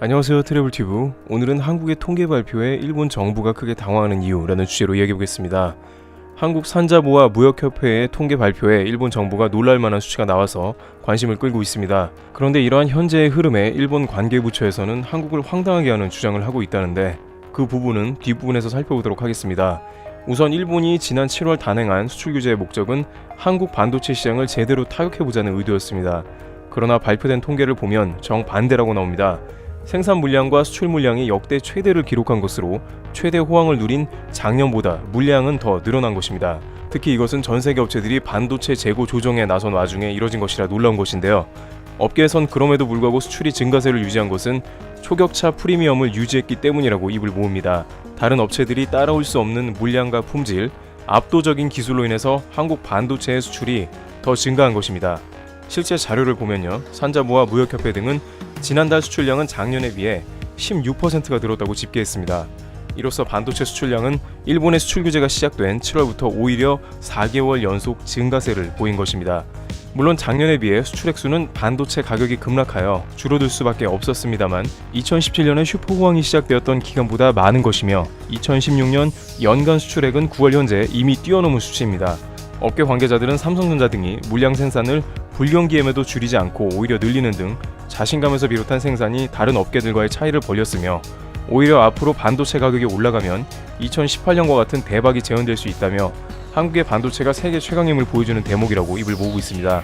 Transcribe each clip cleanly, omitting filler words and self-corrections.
안녕하세요, 트래블튜브. 오늘은 한국의 통계 발표에 일본 정부가 크게 당황하는 이유라는 주제로 이야기해보겠습니다. 한국 산자부와 무역협회의 통계 발표에 일본 정부가 놀랄만한 수치가 나와서 관심을 끌고 있습니다. 그런데 이러한 현재의 흐름에 일본 관계부처에서는 한국을 황당하게 하는 주장을 하고 있다는데 그 부분은 뒷부분에서 살펴보도록 하겠습니다. 우선 일본이 지난 7월 단행한 수출 규제의 목적은 한국 반도체 시장을 제대로 타격해보자는 의도였습니다. 그러나 발표된 통계를 보면 정반대라고 나옵니다. 생산 물량과 수출 물량이 역대 최대를 기록한 것으로 최대 호황을 누린 작년보다 물량은 더 늘어난 것입니다. 특히 이것은 전 세계 업체들이 반도체 재고 조정에 나선 와중에 이뤄진 것이라 놀라운 것인데요. 업계에선 그럼에도 불구하고 수출이 증가세를 유지한 것은 초격차 프리미엄을 유지했기 때문이라고 입을 모읍니다. 다른 업체들이 따라올 수 없는 물량과 품질, 압도적인 기술로 인해서 한국 반도체의 수출이 더 증가한 것입니다. 실제 자료를 보면요, 산자부와 무역협회 등은 지난달 수출량은 작년에 비해 16%가 늘었다고 집계했습니다. 이로써 반도체 수출량은 일본의 수출 규제가 시작된 7월부터 오히려 4개월 연속 증가세를 보인 것입니다. 물론 작년에 비해 수출액수는 반도체 가격이 급락하여 줄어들 수밖에 없었습니다만 2017년에 슈퍼호황이 시작되었던 기간보다 많은 것이며 2016년 연간 수출액은 9월 현재 이미 뛰어넘은 수치입니다. 업계 관계자들은 삼성전자 등이 물량 생산을 불경기임에도 줄이지 않고 오히려 늘리는 등 자신감에서 비롯한 생산이 다른 업계들과의 차이를 벌렸으며 오히려 앞으로 반도체 가격이 올라가면 2018년과 같은 대박이 재현될 수 있다며 한국의 반도체가 세계 최강임을 보여주는 대목이라고 입을 모으고 있습니다.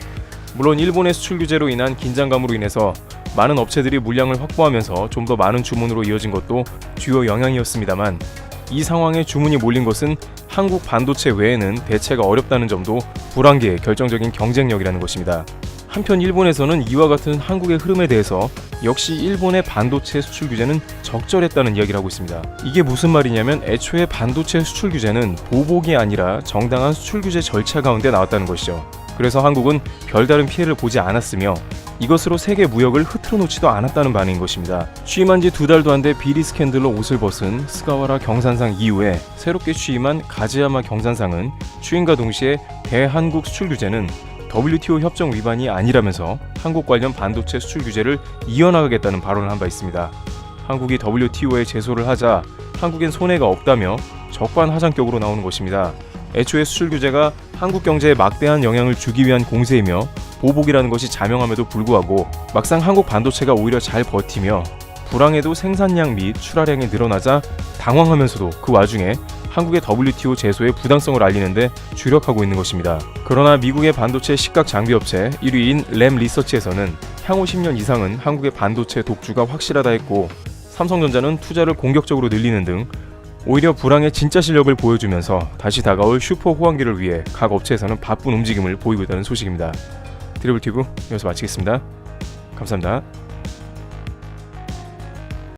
물론 일본의 수출 규제로 인한 긴장감으로 인해서 많은 업체들이 물량을 확보하면서 좀 더 많은 주문으로 이어진 것도 주요 영향이었습니다만 이 상황에 주문이 몰린 것은 한국 반도체 외에는 대체가 어렵다는 점도 불황기의 결정적인 경쟁력이라는 것입니다. 한편 일본에서는 이와 같은 한국의 흐름에 대해서 역시 일본의 반도체 수출 규제는 적절했다는 이야기를 하고 있습니다. 이게 무슨 말이냐면 애초에 반도체 수출 규제는 보복이 아니라 정당한 수출 규제 절차 가운데 나왔다는 것이죠. 그래서 한국은 별다른 피해를 보지 않았으며 이것으로 세계 무역을 흐트러 놓지도 않았다는 반응인 것입니다. 취임한 지 2달도 안 돼 비리 스캔들로 옷을 벗은 스가와라 경산상 이후에 새롭게 취임한 가즈야마 경산상은 취임과 동시에 대한국 수출 규제는 WTO 협정 위반이 아니라면서 한국 관련 반도체 수출 규제를 이어나가겠다는 발언을 한 바 있습니다. 한국이 WTO에 제소를 하자 한국엔 손해가 없다며 적반하장격으로 나오는 것입니다. 애초에 수출 규제가 한국 경제에 막대한 영향을 주기 위한 공세이며 보복이라는 것이 자명함에도 불구하고 막상 한국 반도체가 오히려 잘 버티며 불황에도 생산량 및 출하량이 늘어나자 당황하면서도 그 와중에 한국의 WTO 제소의 부당성을 알리는데 주력하고 있는 것입니다. 그러나 미국의 반도체 식각 장비업체 1위인 램 리서치에서는 향후 10년 이상은 한국의 반도체 독주가 확실하다 했고 삼성전자는 투자를 공격적으로 늘리는 등 오히려 불황의 진짜 실력을 보여주면서 다시 다가올 슈퍼 호황기를 위해 각 업체에서는 바쁜 움직임을 보이고 있다는 소식입니다. 트래블튜브 여기서 마치겠습니다. 감사합니다.